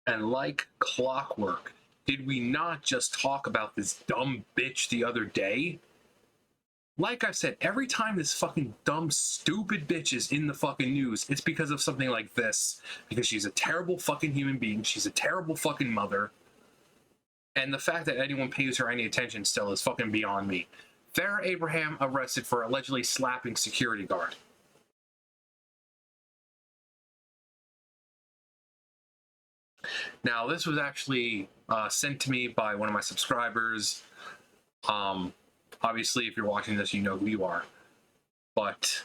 And like clockwork, did we not just talk about this dumb bitch the other day? Like I said, every time this fucking dumb, stupid bitch is in the fucking news, it's because of something like this. Because she's a terrible fucking human being. She's a terrible fucking mother. And the fact that anyone pays her any attention still is fucking beyond me. Farrah Abraham arrested for allegedly slapping security guard. Now, this was actually sent to me by one of my subscribers. Obviously, if you're watching this, you know who you are. But...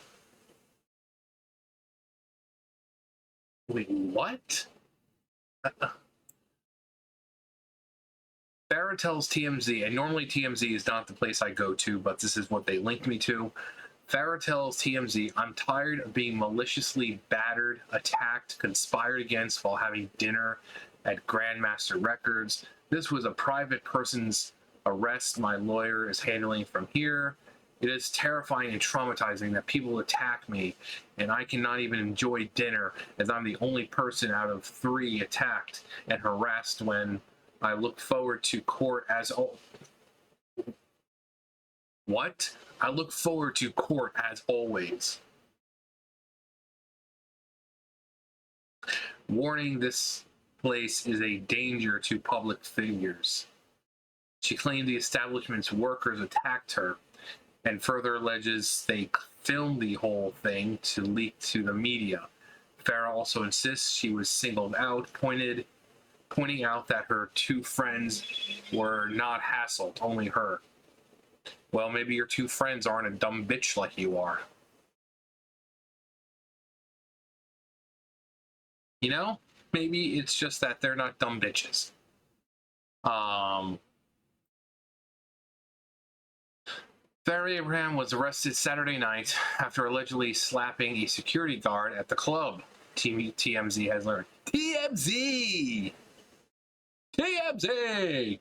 wait, what? Farrah tells TMZ, and normally TMZ is not the place I go to, but this is what they linked me to. Farrah tells TMZ, I'm tired of being maliciously battered, attacked, conspired against while having dinner at Grandmaster Records. This was a private person's arrest my lawyer is handling from here. It is terrifying and traumatizing that people attack me and I cannot even enjoy dinner as I'm the only person out of 3 attacked and harassed when I look forward to court as... What? I look forward to court as always. Warning, this place is a danger to public figures. She claimed the establishment's workers attacked her and further alleges they filmed the whole thing to leak to the media. Farrah also insists she was singled out, pointing out that her 2 friends were not hassled, only her. Well, maybe your 2 friends aren't a dumb bitch like you are. You know? Maybe it's just that they're not dumb bitches. Farrah Abraham was arrested Saturday night after allegedly slapping a security guard at the club, TMZ has learned. TMZ! TMZ!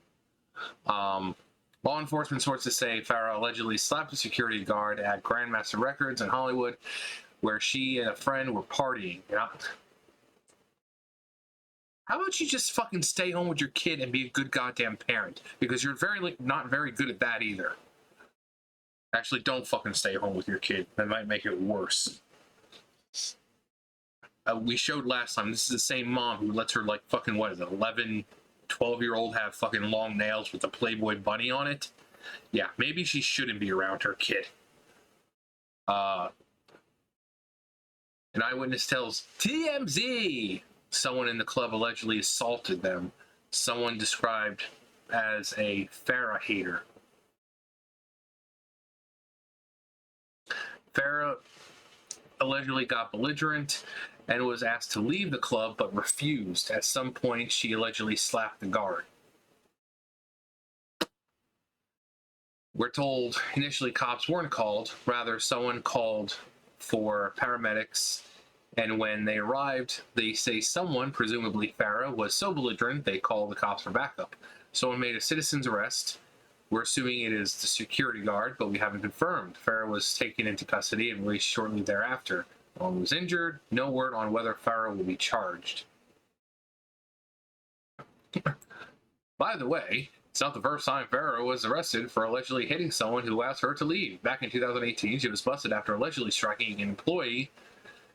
Law enforcement sources say Farrah allegedly slapped a security guard at Grandmaster Records in Hollywood, where she and a friend were partying. Yeah. How about you just fucking stay home with your kid and be a good goddamn parent? Because you're not very good at that either. Actually, don't fucking stay home with your kid. That might make it worse. We showed last time, this is the same mom who lets her, like, fucking, what is it, 11, 12-year-old have fucking long nails with a Playboy bunny on it? Yeah, maybe she shouldn't be around her kid. An eyewitness tells TMZ someone in the club allegedly assaulted them. Someone described as a Farrah hater. Farrah allegedly got belligerent and was asked to leave the club but refused. At some point, she allegedly slapped the guard. We're told initially cops weren't called, rather someone called for paramedics, and when they arrived, they say someone, presumably Farrah, was so belligerent they called the cops for backup. Someone made a citizen's arrest. We're assuming it is the security guard, but we haven't confirmed. Farrah was taken into custody and released shortly thereafter. No one was injured. No word on whether Farrah will be charged. By the way, it's not the first time Farrah was arrested for allegedly hitting someone who asked her to leave. Back in 2018, she was busted after allegedly striking an employee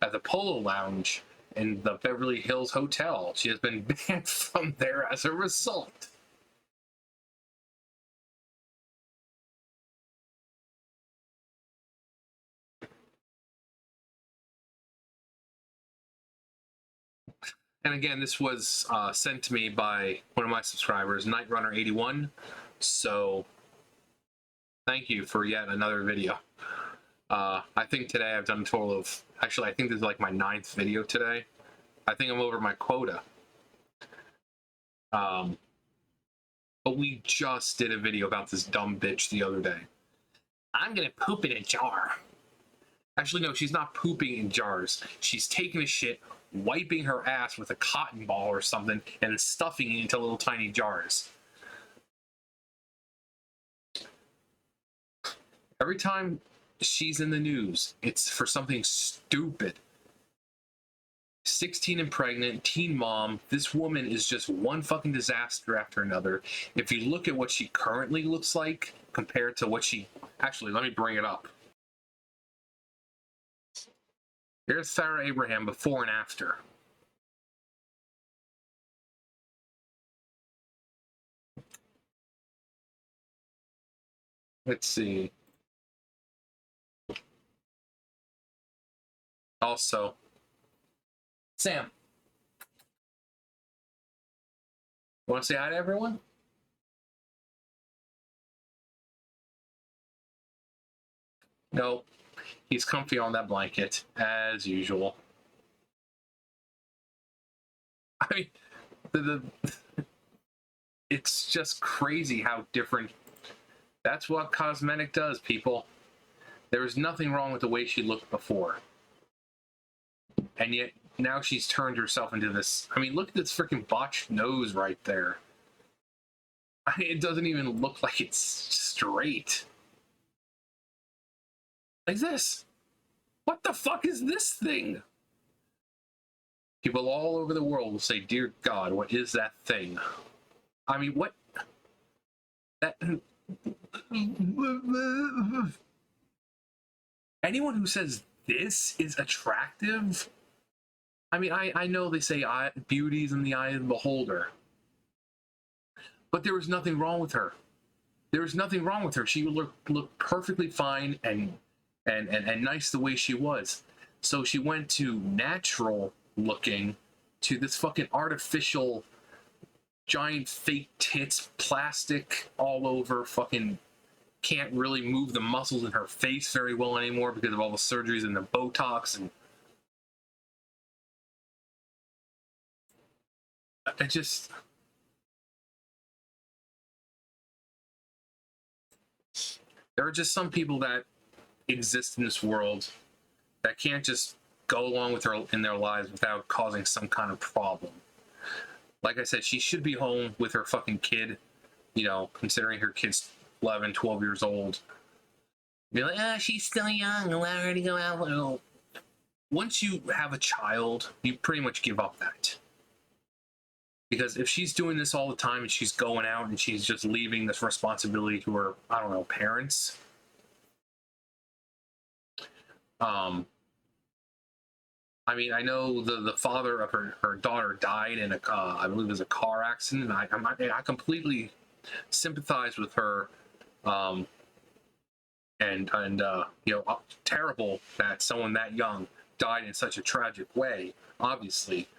at the Polo Lounge in the Beverly Hills Hotel. She has been banned from there as a result. And again, this was sent to me by one of my subscribers, Nightrunner81. So, thank you for yet another video. I think today I've done a total of... Actually, I think this is like my 9th video today. I think I'm over my quota. But we just did a video about this dumb bitch the other day. I'm gonna poop in a jar. Actually, no, she's not pooping in jars. She's taking a shit, wiping her ass with a cotton ball or something, and stuffing it into little tiny jars. Every time she's in the news, it's for something stupid. 16 and pregnant, teen mom. This woman is just one fucking disaster after another. If you look at what she currently looks like compared to what she... Actually, let me bring it up. There's Farrah Abraham before and after. Let's see. Also, Sam, want to say hi to everyone? No, he's comfy on that blanket, as usual. I mean, it's just crazy how different. That's what cosmetic does, people. There was nothing wrong with the way she looked before. And yet, now she's turned herself into this. I mean, look at this freaking botched nose right there. I mean, it doesn't even look like it's straight. Like this. What the fuck is this thing? People all over the world will say, "Dear God, what is that thing?" I mean, what? That... Anyone who says this is attractive, I mean, I know they say beauty's in the eye of the beholder, but there was nothing wrong with her. There was nothing wrong with her. She looked perfectly fine and nice the way she was. So she went to natural looking to this fucking artificial giant fake tits, plastic all over, fucking can't really move the muscles in her face very well anymore because of all the surgeries and the Botox. And I just... There are just some people that exist in this world that can't just go along with her in their lives without causing some kind of problem. Like I said, she should be home with her fucking kid, you know, considering her kid's 11, 12 years old. Be like, she's still young, allow her to go out. Well, once you have a child, you pretty much give up that. Because if she's doing this all the time and she's going out and she's just leaving this responsibility to her, I don't know, parents. I mean, I know the father of her daughter died in I believe it was a car accident. I completely sympathize with her. And you know, terrible that someone that young died in such a tragic way, obviously.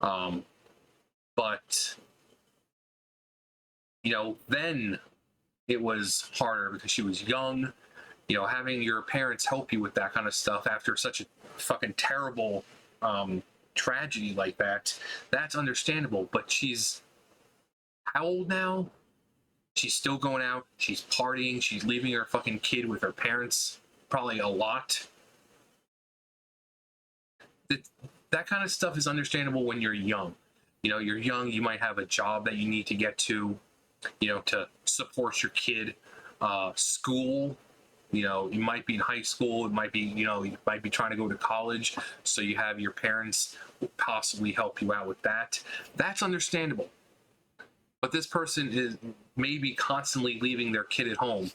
But you know, then it was harder because she was young. You know, having your parents help you with that kind of stuff after such a fucking terrible tragedy like that, that's understandable. But she's how old now? She's still going out, she's partying, she's leaving her fucking kid with her parents, probably a lot. That kind of stuff is understandable when you're young. You know, you're young, you might have a job that you need to get to, you know, to support your kid. School, you know, you might be in high school, it might be, you know, you might be trying to go to college, so you have your parents possibly help you out with that. That's understandable. But this person is maybe constantly leaving their kid at home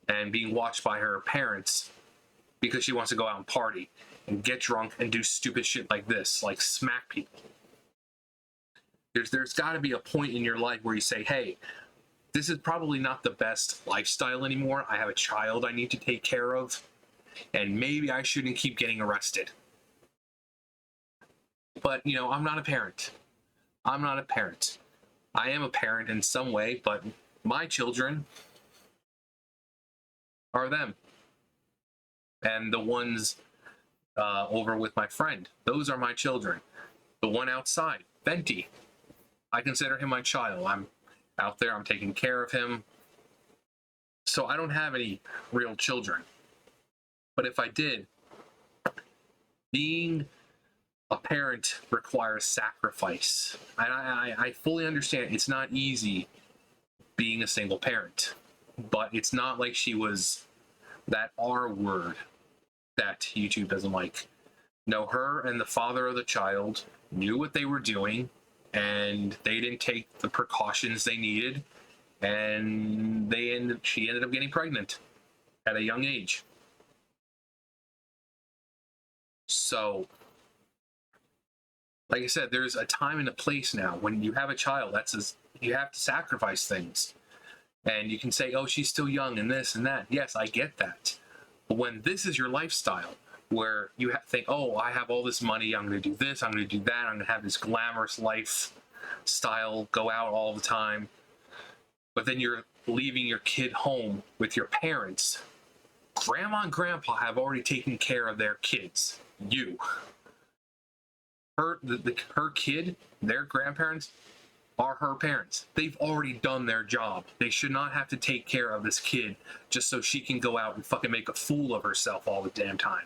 and being watched by her parents because she wants to go out and party and get drunk and do stupid shit like this, like smack people. There's got to be a point in your life where you say, hey, this is probably not the best lifestyle anymore. I have a child I need to take care of, and maybe I shouldn't keep getting arrested. But, you know, I'm not a parent. I'm not a parent. I am a parent in some way, but my children are them. And the ones over with my friend, those are my children. The one outside, Venti, I consider him my child. I'm out there, I'm taking care of him. So I don't have any real children. But if I did, being a parent requires sacrifice. And I fully understand it's not easy being a single parent. But it's not like she was that R word that YouTube doesn't like. No, her and the father of the child knew what they were doing, and they didn't take the precautions they needed, and she ended up getting pregnant at a young age. So, like I said, there's a time and a place now. When you have a child, you have to sacrifice things. And you can say, oh, she's still young and this and that. Yes, I get that. But when this is your lifestyle, where you think, oh, I have all this money, I'm going to do this, I'm going to do that, I'm going to have this glamorous lifestyle, go out all the time. But then you're leaving your kid home with your parents. Grandma and grandpa have already taken care of their kids. You. Her kid, their grandparents, are her parents. They've already done their job. They should not have to take care of this kid just so she can go out and fucking make a fool of herself all the damn time.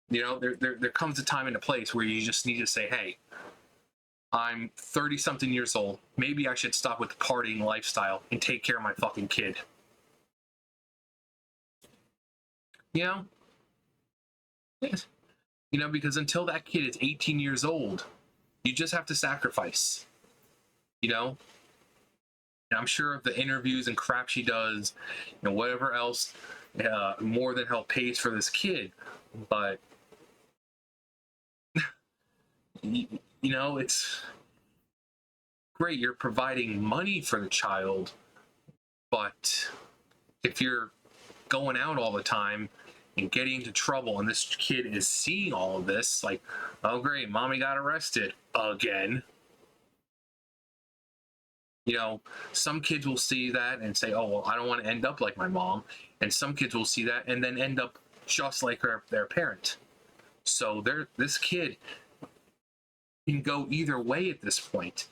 You know, there comes a time and a place where you just need to say, hey, I'm 30-something years old. Maybe I should stop with the partying lifestyle and take care of my fucking kid. You know? Yes. You know, because until that kid is 18 years old, you just have to sacrifice. You know? And I'm sure the interviews and crap she does, and whatever else, more than help pays for this kid. But, you know, it's great. You're providing money for the child. But if you're going out all the time and getting into trouble, and this kid is seeing all of this, like, oh great, mommy got arrested again. You know, some kids will see that and say, oh, well, I don't want to end up like my mom. And some kids will see that and then end up just like their parent. So this kid can go either way at this point.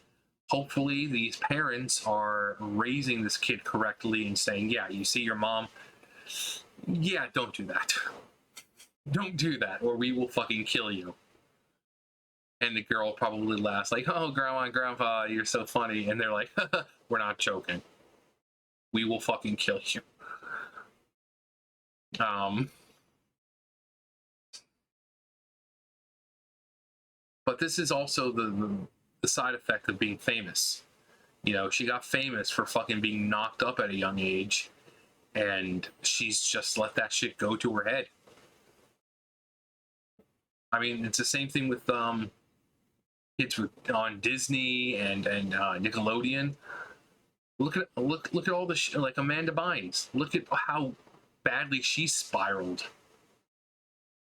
Hopefully these parents are raising this kid correctly and saying, yeah, you see your mom, yeah, don't do that. Don't do that, or we will fucking kill you. And the girl probably laughs like, oh, grandma and grandpa, you're so funny. And they're like, we're not joking. We will fucking kill you. But this is also the side effect of being famous. You know, she got famous for fucking being knocked up at a young age, and she's just let that shit go to her head. I mean, it's the same thing with kids on Disney and Nickelodeon. Look at all the like Amanda Bynes. Look at how badly she spiraled.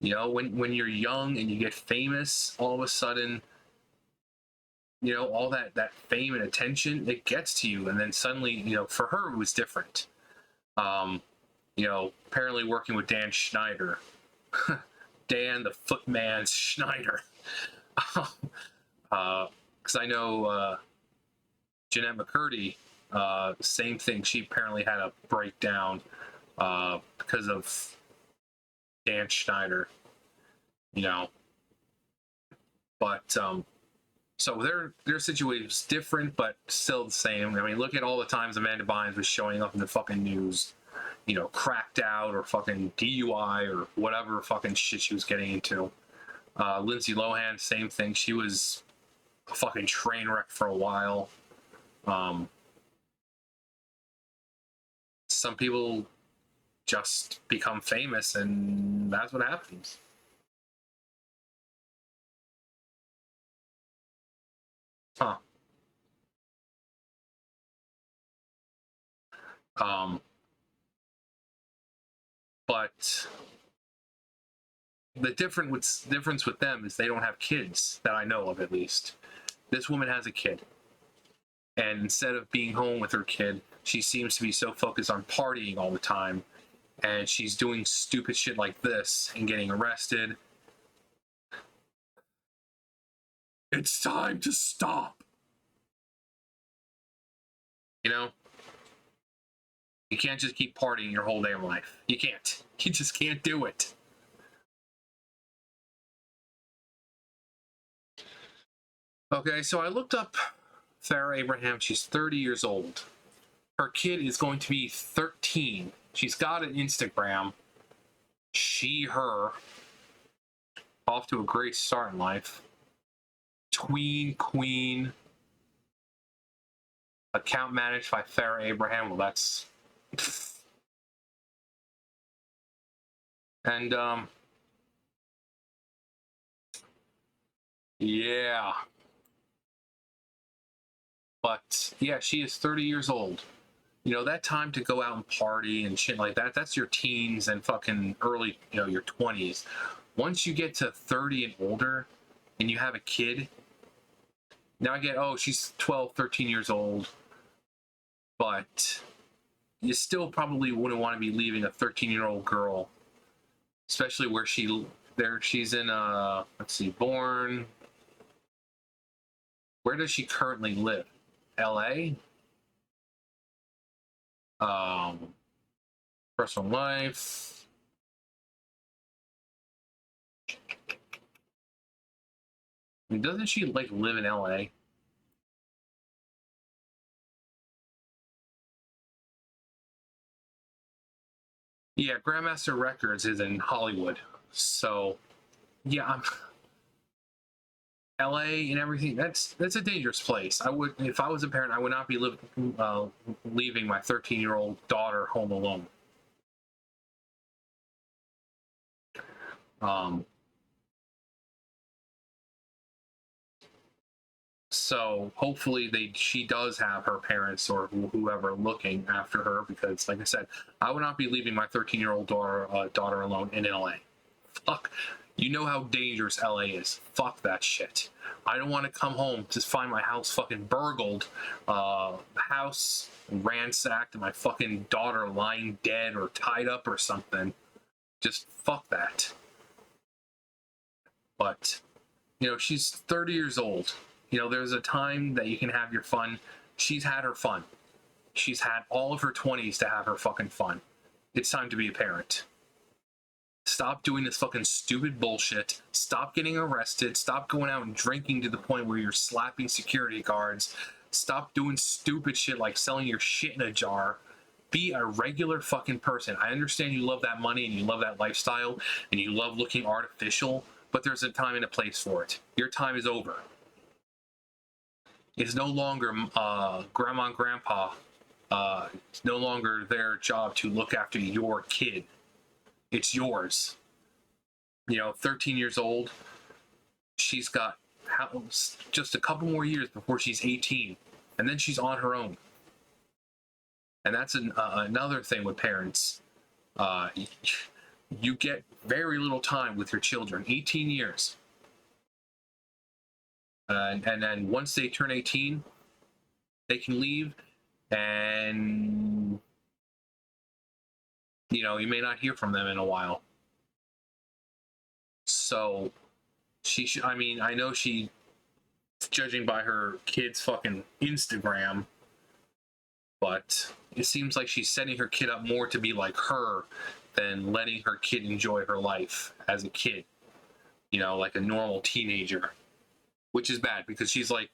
You know, when you're young and you get famous, all of a sudden, you know, all that fame and attention, it gets to you, and then suddenly, you know, for her it was different. You know, apparently working with Dan Schneider, Dan the Footman Schneider, because I know Jeanette McCurdy, same thing. She apparently had a breakdown because of Dan Schneider, you know. But so their situation is different, but still the same. I mean, look at all the times Amanda Bynes was showing up in the fucking news, you know, cracked out or fucking DUI or whatever fucking shit she was getting into. Lindsay Lohan, same thing. She was a fucking train wreck for a while. Some people just become famous, and that's what happens. Huh. But the difference with them is they don't have kids that I know of, at least. This woman has a kid, and instead of being home with her kid, she seems to be so focused on partying all the time, and she's doing stupid shit like this and getting arrested. It's time to stop. You know? You can't just keep partying your whole damn life. You can't. You just can't do it. Okay, so I looked up Farrah Abraham. She's 30 years old. Her kid is going to be 13. She's got an Instagram. She, her. off to a great start in life. Tween queen. Account managed by Farrah Abraham. Well, that's... And, yeah. But, yeah, she is 30 years old. You know, that time to go out and party and shit like that, that's your teens and fucking early, you know, your 20s. Once you get to 30 and older and you have a kid, now I get, oh, she's 12, 13 years old, but you still probably wouldn't want to be leaving a 13-year-old girl, especially where she's in, let's see, born. Where does she currently live? LA? Personal life. I mean, doesn't she like live in LA? Yeah, Grandmaster Records is in Hollywood. So, yeah, LA and everything. That's a dangerous place. I would, if I was a parent, I would not be leaving my 13-year-old daughter home alone. So hopefully she does have her parents or whoever looking after her, because like I said, I would not be leaving my 13-year-old daughter alone in LA. Fuck, you know how dangerous LA is. Fuck that shit. I don't want to come home to find my house fucking burgled, house ransacked, and my fucking daughter lying dead or tied up or something. Just fuck that. But, you know, she's 30 years old. You know, there's a time that you can have your fun. She's had her fun. She's had all of her 20s to have her fucking fun. It's time to be a parent. Stop doing this fucking stupid bullshit. Stop getting arrested. Stop going out and drinking to the point where you're slapping security guards. Stop doing stupid shit like selling your shit in a jar. Be a regular fucking person. I understand you love that money and you love that lifestyle and you love looking artificial, but there's a time and a place for it. Your time is over. It's no longer grandma and grandpa. It's no longer their job to look after your kid. It's yours. You know, 13 years old. She's got just a couple more years before she's 18. And then she's on her own. And that's another thing with parents. You get very little time with your children. 18 years. And then once they turn 18, they can leave, and you know, you may not hear from them in a while. So she should, I mean, I know she, judging by her kid's fucking Instagram, but it seems like she's setting her kid up more to be like her than letting her kid enjoy her life as a kid, you know, like a normal teenager. Which is bad, because she's like,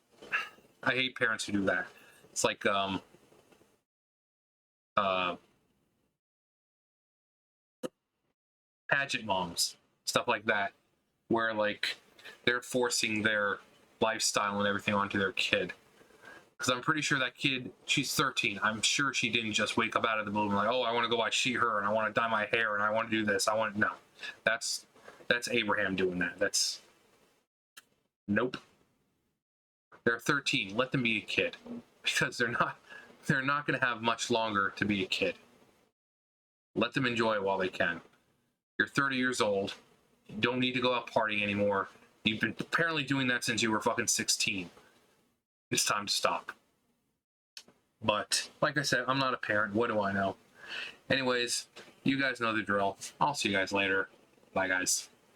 I hate parents who do that. It's like, pageant moms, stuff like that, where like they're forcing their lifestyle and everything onto their kid. Because I'm pretty sure that kid, she's 13. I'm sure she didn't just wake up out of the blue and like, oh, I want to go buy she, her, and I want to dye my hair, and I want to do this. No, that's Abraham doing that. That's, nope. They're 13. Let them be a kid, because they're not going to have much longer to be a kid. Let them enjoy it while they can. You're 30 years old. You don't need to go out partying anymore. You've been apparently doing that since you were fucking 16. It's time to stop. But like I said, I'm not a parent. What do I know? Anyways, you guys know the drill. I'll see you guys later. Bye, guys.